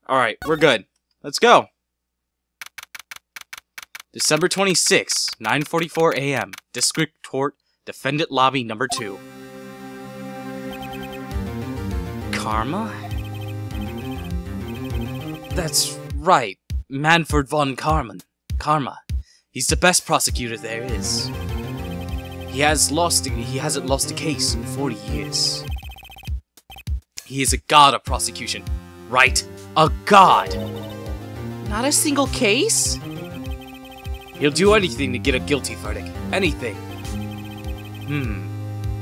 Alright, we're good. Let's go. December 26, 9:44 a.m. District Court, Defendant Lobby Number 2. Karma? That's right. Manfred von Karma. He's the best prosecutor there is. He hasn't lost a case in 40 years. He is a god of prosecution. Right? A god! Not a single case? He'll do anything to get a guilty verdict. Anything.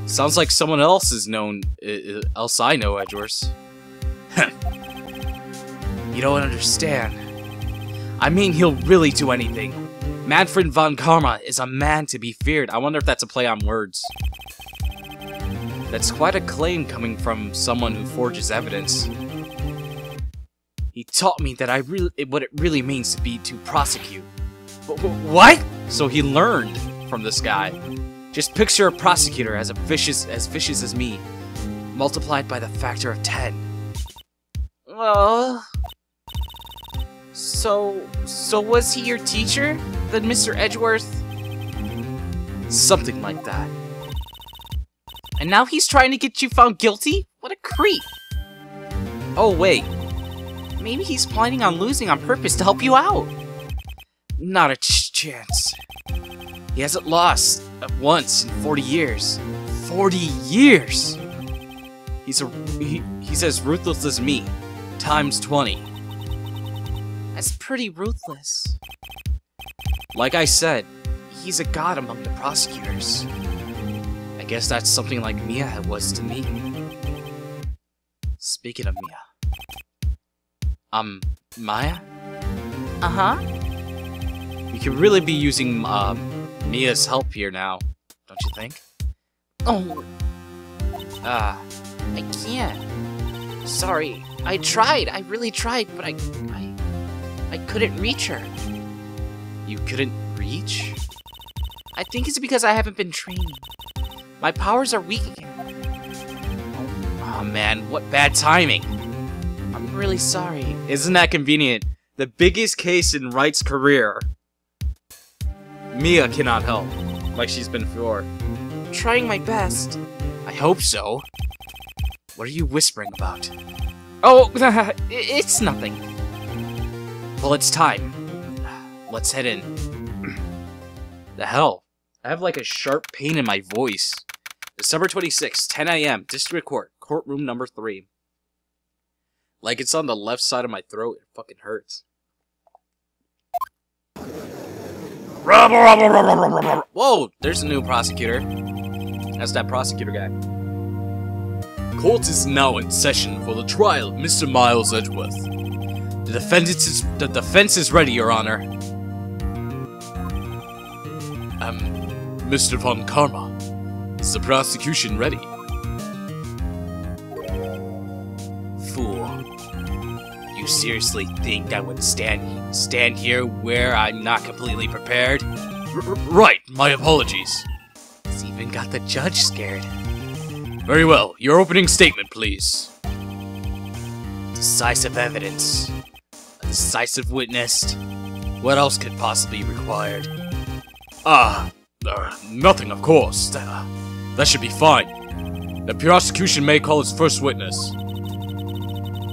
Sounds like someone else is known, else I know, Edgeworth. You don't understand. I mean, he'll really do anything. Manfred von Karma is a man to be feared. I wonder if that's a play on words. That's quite a claim coming from someone who forges evidence. He taught me that what it really means to prosecute. What? So he learned from this guy. Just picture a prosecutor as vicious as me, multiplied by the factor of 10. So was he your teacher, then, Mr. Edgeworth? Something like that. And now he's trying to get you found guilty? What a creep! Oh wait, maybe he's planning on losing on purpose to help you out. Not a chance. He hasn't lost once in 40 years. 40 years! He's as ruthless as me, times 20. That's pretty ruthless. Like I said, he's a god among the prosecutors. I guess that's something like Mia was to me. Speaking of Mia. Maya? Uh-huh. We could really be using, Mia's help here now, don't you think? Oh. I can't. Sorry. I tried. I really tried, but I couldn't reach her. You couldn't reach? I think it's because I haven't been training. My powers are weak again. Oh man, what bad timing. I'm really sorry. Isn't that convenient? The biggest case in Wright's career. Mia cannot help, like she's been before. I'm trying my best. I hope so. What are you whispering about? Oh, it's nothing. Well, it's time. Let's head in. The hell? I have like a sharp pain in my voice. December 26, 10 a.m. District Court, courtroom number 3. Like it's on the left side of my throat. It fucking hurts. Whoa, there's a new prosecutor. That's that prosecutor guy. Court is now in session for the trial of Mr. Miles Edgeworth. The defense is ready, Your Honor. Mr. von Karma, is the prosecution ready? Fool. You seriously think I would stand here where I'm not completely prepared? Right, my apologies. It's even got the judge scared. Very well, your opening statement, please. Decisive evidence. A decisive witness. What else could possibly be required? Nothing, of course. That should be fine. The prosecution may call its first witness.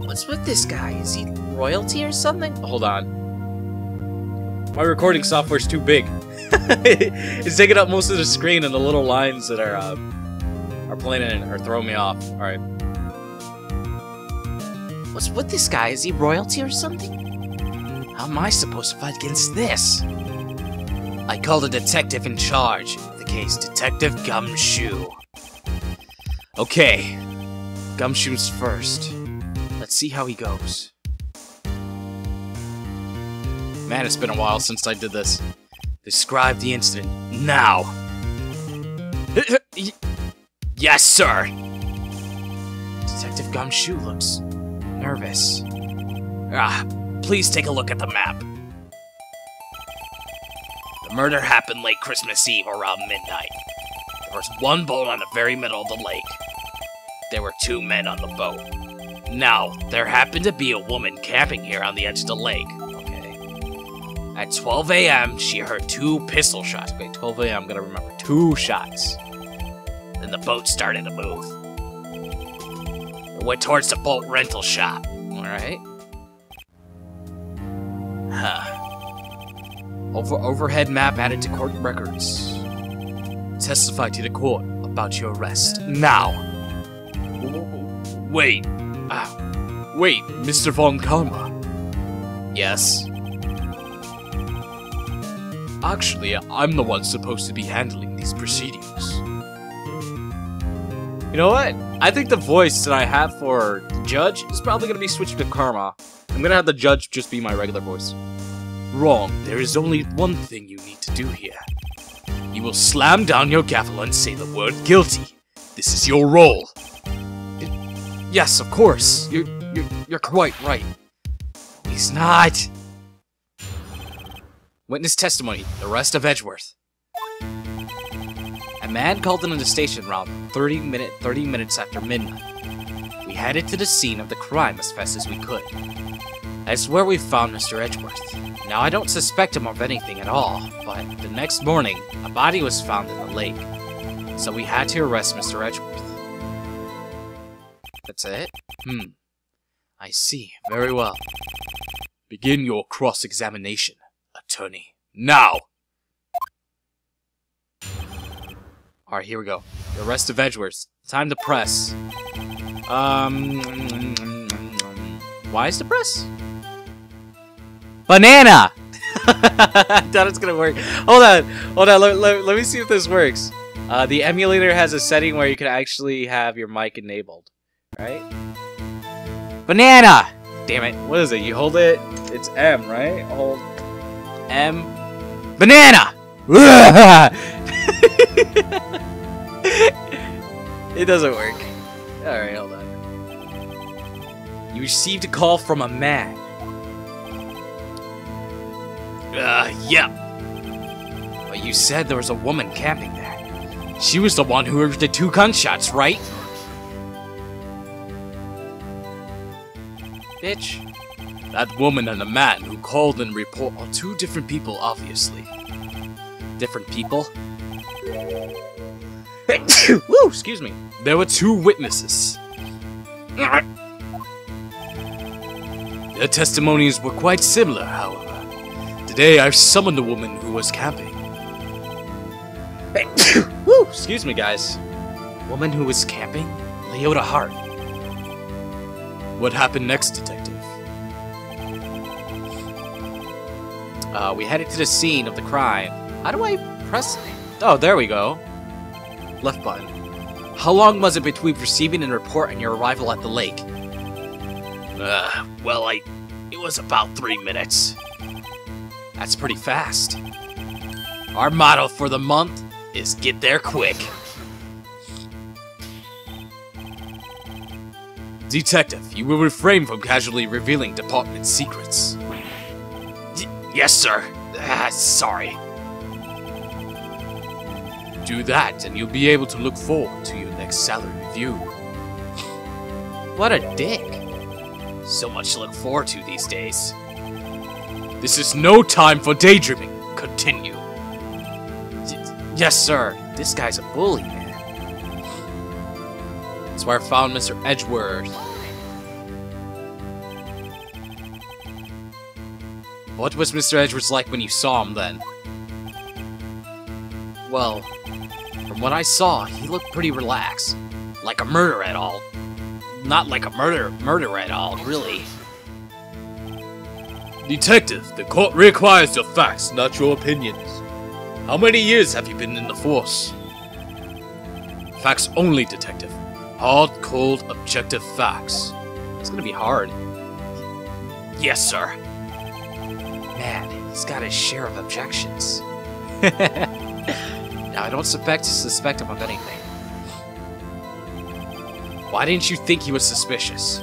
What's with this guy? Is he royalty or something? Hold on. My recording software's too big. It's taking up most of the screen, and the little lines that are playing in are throwing me off. Alright. What's with this guy? Is he royalty or something? How am I supposed to fight against this? I called a detective in charge of the case, Detective Gumshoe. Okay. Gumshoe's first. Let's see how he goes. Man, it's been a while since I did this. Describe the incident, now! Yes, sir! Detective Gumshoe looks nervous. Please take a look at the map. The murder happened late Christmas Eve around midnight. There was one boat on the very middle of the lake. There were 2 men on the boat. Now, there happened to be a woman camping here on the edge of the lake. Okay. At 12 a.m., she heard 2 pistol shots. Okay, 12 a.m., I'm gonna remember. 2 shots. Then the boat started to move. It went towards the boat rental shop. Alright. Huh. Overhead map added to court records. Testify to the court about your arrest. Now! Wait. Wait, Mr. Von Karma. Yes? Actually, I'm the one supposed to be handling these proceedings. You know what? I think the voice that I have for the judge is probably going to be switched to Karma. I'm going to have the judge just be my regular voice. Wrong. There is only one thing you need to do here. You will slam down your gavel and say the word guilty. This is your role. Yes, of course. You're quite right. He's not. Witness testimony. The arrest of Edgeworth. A man called into the station around 30 minutes after midnight. We headed to the scene of the crime as fast as we could. That's where we found Mr. Edgeworth. Now, I don't suspect him of anything at all, but the next morning, a body was found in the lake. So we had to arrest Mr. Edgeworth. That's it? I see. Very well. Begin your cross-examination, attorney. Now! Alright, here we go. The arrest of Edgeworth. Time to press. Why is the press? Banana! I thought it's gonna work. Hold on. Let me see if this works. The emulator has a setting where you can actually have your mic enabled. Right? Banana! Damn it. What is it? You hold it. It's M, right? Hold M. Banana! It doesn't work. Alright, hold on. You received a call from a man. Yeah. But you said there was a woman camping there. She was the one who heard the 2 gunshots, right? Bitch. That woman and the man who called and report are 2 different people, obviously. Different people? Woo, excuse me. There were 2 witnesses. Their testimonies were quite similar, however. Today, I've summoned the woman who was camping. Woo, excuse me, guys. Woman who was camping? Leota Hart. What happened next, detective? We headed to the scene of the crime. How do I press? Oh, there we go. Left button. How long was it between receiving and report and your arrival at the lake? Well, it was about 3 minutes. That's pretty fast. Our motto for the month is get there quick. Detective, you will refrain from casually revealing department secrets. Yes, sir. Sorry. Do that, and you'll be able to look forward to your next salary review. What a dick. So much to look forward to these days. This is no time for daydreaming. Continue. Yes, sir. This guy's a bully, man. That's where I found Mr. Edgeworth. What was Mr. Edgeworth like when you saw him then? Well, from what I saw, he looked pretty relaxed. Like a murderer at all. Not like a murderer at all, really. Detective, the court requires your facts, not your opinions. How many years have you been in the force? Facts only, detective. Hard, cold, objective facts. It's gonna be hard. Yes, sir. Man, he's got his share of objections. Now, I don't suspect him of anything. Why didn't you think he was suspicious?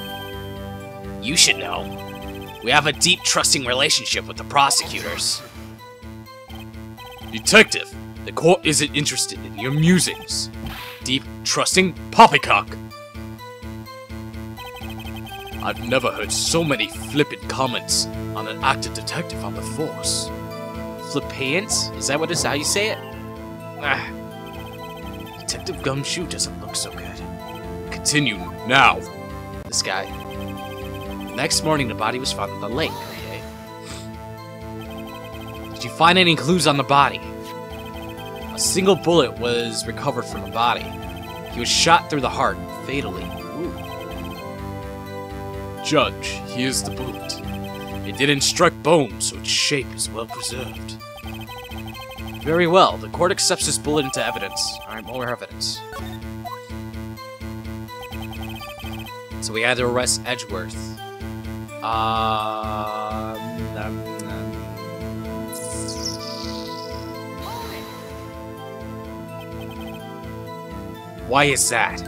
You should know. We have a deep, trusting relationship with the prosecutors. Detective, the court isn't interested in your musings. Deep, trusting poppycock. I've never heard so many flippant comments on an active detective on the force. Flippant? Is that how you say it? Ah. Detective Gumshoe doesn't look so good. Continue now. This guy. Next morning, the body was found in the lake. Okay. Did you find any clues on the body? A single bullet was recovered from the body. He was shot through the heart, fatally. Ooh. Judge, here's the bullet. It didn't strike bone, so its shape is well preserved. Very well. The court accepts this bullet into evidence. Alright, more evidence. So we had to arrest Edgeworth. Why is that?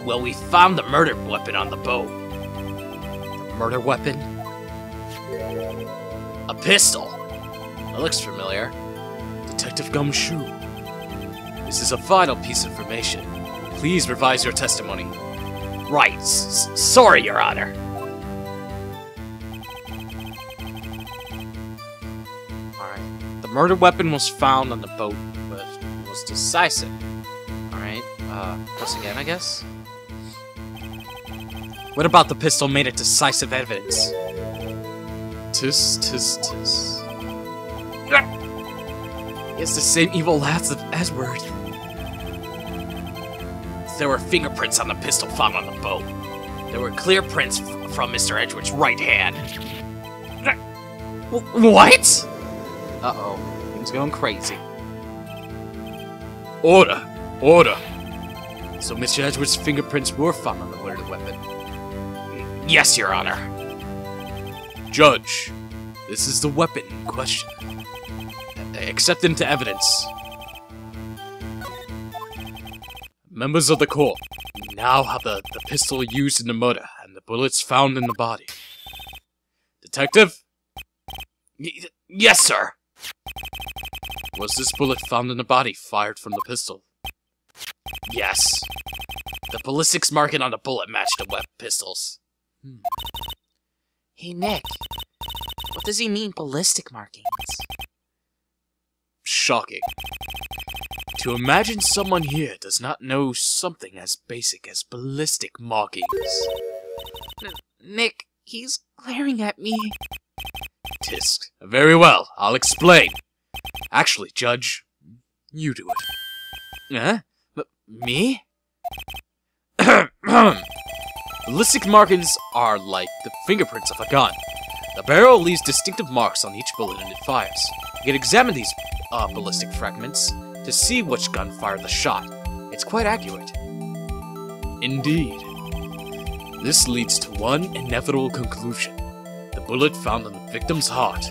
Well, we found the murder weapon on the boat. The murder weapon? A pistol. That looks familiar. Detective Gumshoe, this is a vital piece of information. Please revise your testimony. Right. Sorry, Your Honor. Alright. The murder weapon was found on the boat, but was decisive. Alright. Press again, I guess? What about the pistol made it decisive evidence? Tis, tis, tis. It's the same evil lads of Edgeworth. There were fingerprints on the pistol found on the boat. There were clear prints from Mr. Edgeworth's right hand. What? Uh-oh. Things going crazy. Order! Order! So Mr. Edgeworth's fingerprints were found on the murder weapon. Yes, Your Honor. Judge, this is the weapon in question. Accept into evidence. Members of the court, we now have the pistol used in the murder and the bullets found in the body. Detective? Yes, sir. Was this bullet found in the body fired from the pistol? Yes. The ballistics marking on the bullet matched the pistols. Hey, Nick. What does he mean, ballistic markings? Shocking. To imagine someone here does not know something as basic as ballistic markings. Nick, he's glaring at me. Tisk. Very well, I'll explain. Actually, Judge, you do it. Huh? Me? Ballistic markings are like the fingerprints of a gun. The barrel leaves distinctive marks on each bullet and it fires. You can examine these ballistic fragments to see which gun fired the shot. It's quite accurate. Indeed. This leads to one inevitable conclusion. The bullet found in the victim's heart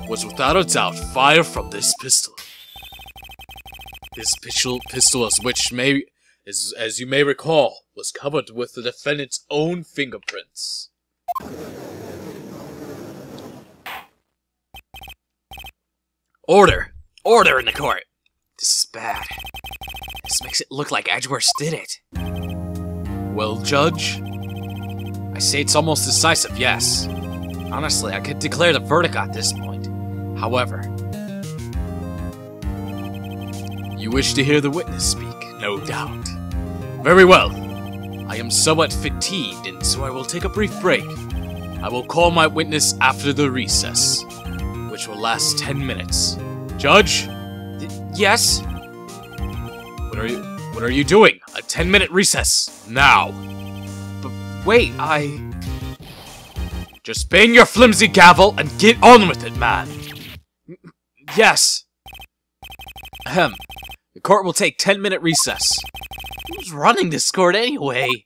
was without a doubt fired from this pistol. This pistol as you may recall, was covered with the defendant's own fingerprints. Order! Order in the court! This is bad. This makes it look like Edgeworth did it. Well, Judge? I say it's almost decisive, yes. Honestly, I could declare the verdict at this point. However... You wish to hear the witness speak, no doubt. Very well. I am somewhat fatigued, and so I will take a brief break. I will call my witness after the recess, which will last 10 minutes. Judge? Yes? What are you doing? A 10-minute recess, now. But wait, Just bang your flimsy gavel and get on with it, man. Yes. Ahem. The court will take 10-minute recess. Who's running this court anyway?